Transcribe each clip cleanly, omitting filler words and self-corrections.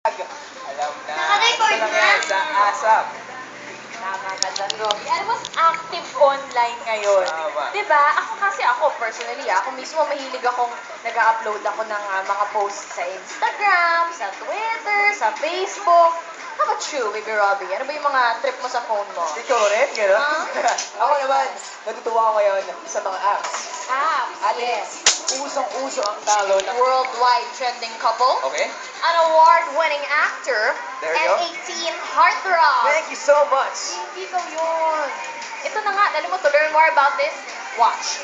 Alam na. Naka-record Ito lang na? yan sa ASAP. Tama ka dyan, Robby. Alam mo, active online ngayon. Tama. Diba? Ako personally, ako mismo mahilig akong nag-upload ako ng mga posts sa Instagram, sa Twitter, sa Facebook. How about you, Baby Robby? Ano ba yung mga trip mo sa phone mo? Ikaw rin, gano'n? Ako Huh? naman, natutuwa ako ngayon sa mga apps. Apps, At yes. usong-uso ang talo ng... Worldwide trending couple, Okay? an award-winning actor, There you and go. a teen heartthrob. Thank you so much. Hindi daw yun. Ito na nga, alam mo, to learn more about this, watch.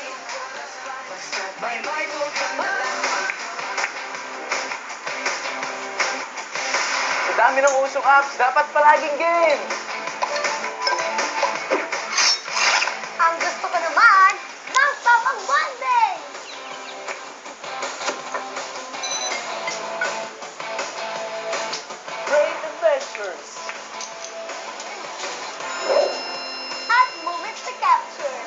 Sa dami ng usong apps, dapat palaging game. Ang gusto ko naman, ng Papang Monday! Great adventures. At moments to capture.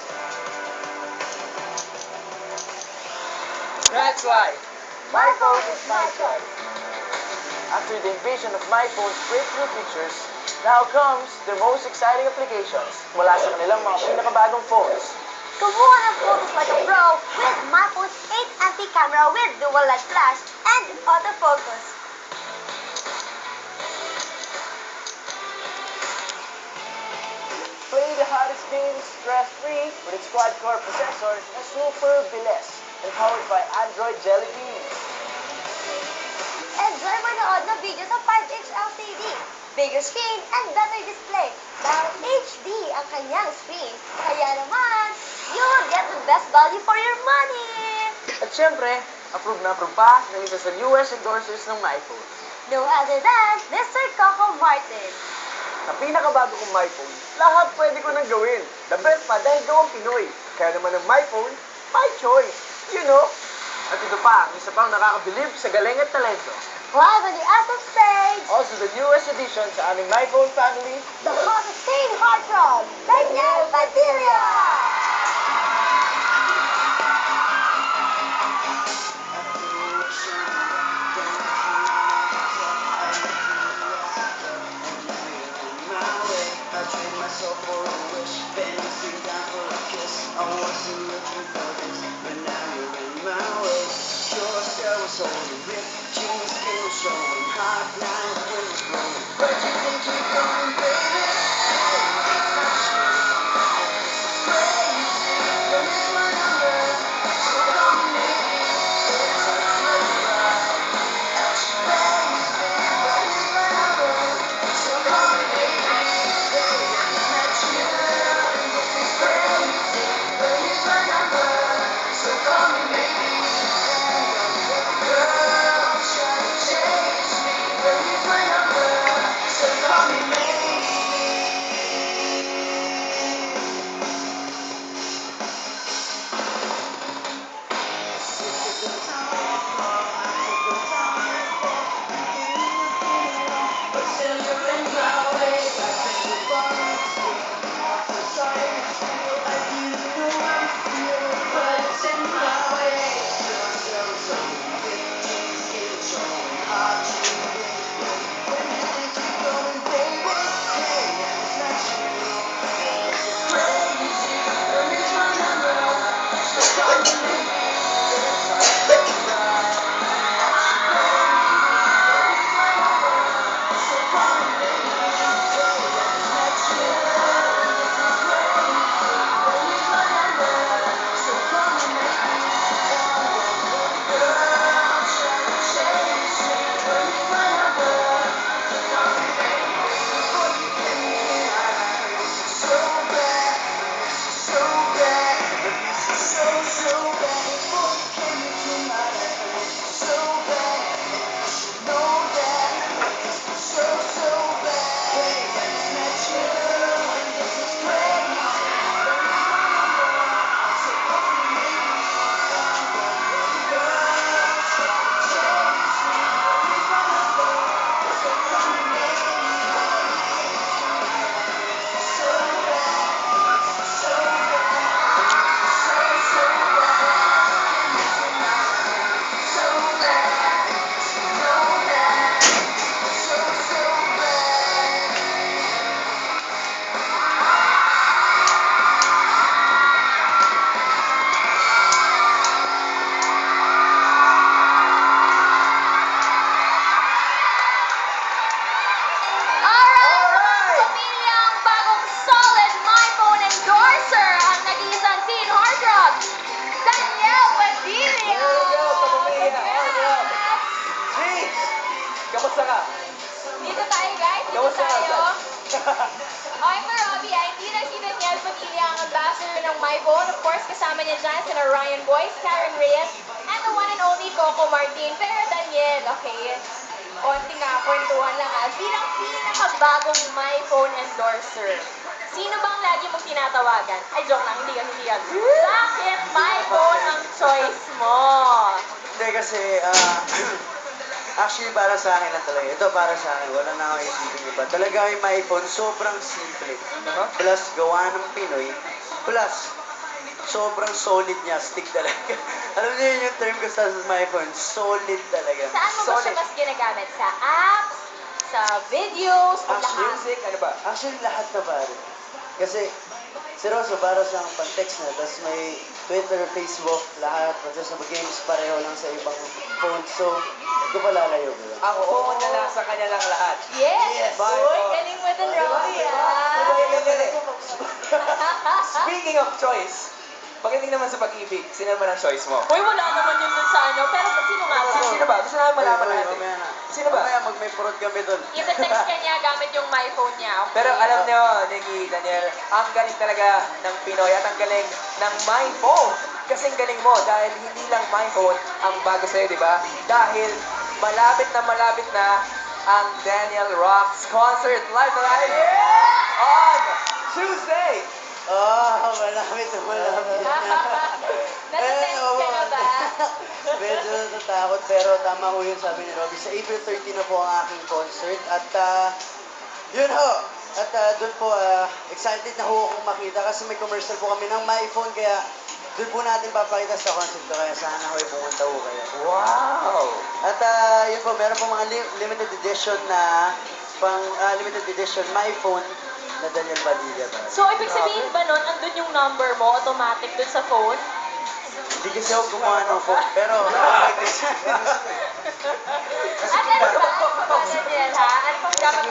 That's right. My phone is my choice. After the invasion of my phone's breakthrough features, now comes the most exciting applications mula sa kanilang mga pinakabagong phones. Kumuha ng photos like a pro with my phone's 8 MP camera with dual LED flash and autofocus. Play the hottest games stress-free with its quad-core processors na super bilis and powered by Android Jelly Beans. Enjoy manood ng video sa 5-inch LCD, bigger screen, and better display. Dahil HD ang kanyang screen. Kaya naman, you'll get the best value for your money. At syempre, approve na approve pa ng isa sa newest endorsers ng MyPhone. No other than Mr. Coco Martin. Sa pinakabago kong MyPhone, lahat pwede ko nang gawin. The best pa dahil gawang Pinoy. Kaya naman ang MyPhone, my choice. You know? At ito pa, ang isa pang nakakabilib sa galing at talento. Live on the SM stage, Also the newest addition sa aming MyPhone family, the hottest teen heartthrob, Daniel Padilla. So Kamusta ka? Dito tayo, guys. Dito Kamusta ka? tayo. Okay, for Robbie, hindi na si Daniel Padilla ang ambassador ng MyPhone. Of course, kasama niya dyan sina Ryan Boyce, Karen Reyes, and the one and only Coco Martin. Pero Daniel, okay, konting kwentuhan lang bilang pinakabagong MyPhone endorser, sino bang lagi mong tinatawagan? Ay, joke lang, hindi yan. Bakit MyPhone ang choice mo? Hindi kasi, actually para sa akin lang talaga. Ito para sa akin, wala na ako isipin iba. Talaga yung my phone, sobrang simple. Plus, gawa ng Pinoy. Plus, sobrang solid niya, stick talaga. Alam niyo yun yung term ko sa my phone, solid talaga. Saan mo ba siya mas ginagamit? Sa apps? Sa videos? O lahat? Music, ano ba? Actually, lahat na pare. Kasi, seryoso, para sa pang-text na, tapos may Twitter, Facebook, lahat, tapos sa games, pareho lang sa ibang phone. So, hindi ko pa lalayo. Bro. Ang phone na lang sa kanya lang lahat. Yes! Yes. Uy, galing mo din, Robbie, Speaking of choice, pagdating naman sa pag-ibig, sino naman ang choice mo? Uy, wala naman yun dun sa ano. Pero sino nga ba? Sino ba? Gusto namin malaman Oy, natin. mamaya na. Sino ba? Mamaya, mag-may prod kami doon. I-text ka niya gamit yung my phone niya. Okay? Pero alam niyo, Nikki, Daniel, ang galing talaga ng Pinoy at ang galing ng My Phone. Kasi ang galing mo dahil hindi lang My Phone ang bago sa'yo, di ba? Dahil malapit na ang Daniel Rocks concert live na live on Tuesday. Malapit na malapit na. Natatext ka na ba? Medyo natatakot pero tama ho yun sabi ni Robby. Sa April 30 na po ang aking concert at yun ho. At doon po excited na ho akong makita kasi may commercial po kami ng My Phone kaya doon po natin papakita sa concert ko kaya sana ho pumunta ho kayo. Wow! At yun po, meron po mga limited edition na limited edition My Phone na Daniel Padilla. So, ibig sabihin ba nun, andun yung number mo, automatic dun sa phone? Hindi kasi ako gumawa ng phone, pero At ano ba? Ano ba, Daniel, ha? Ano pang dapat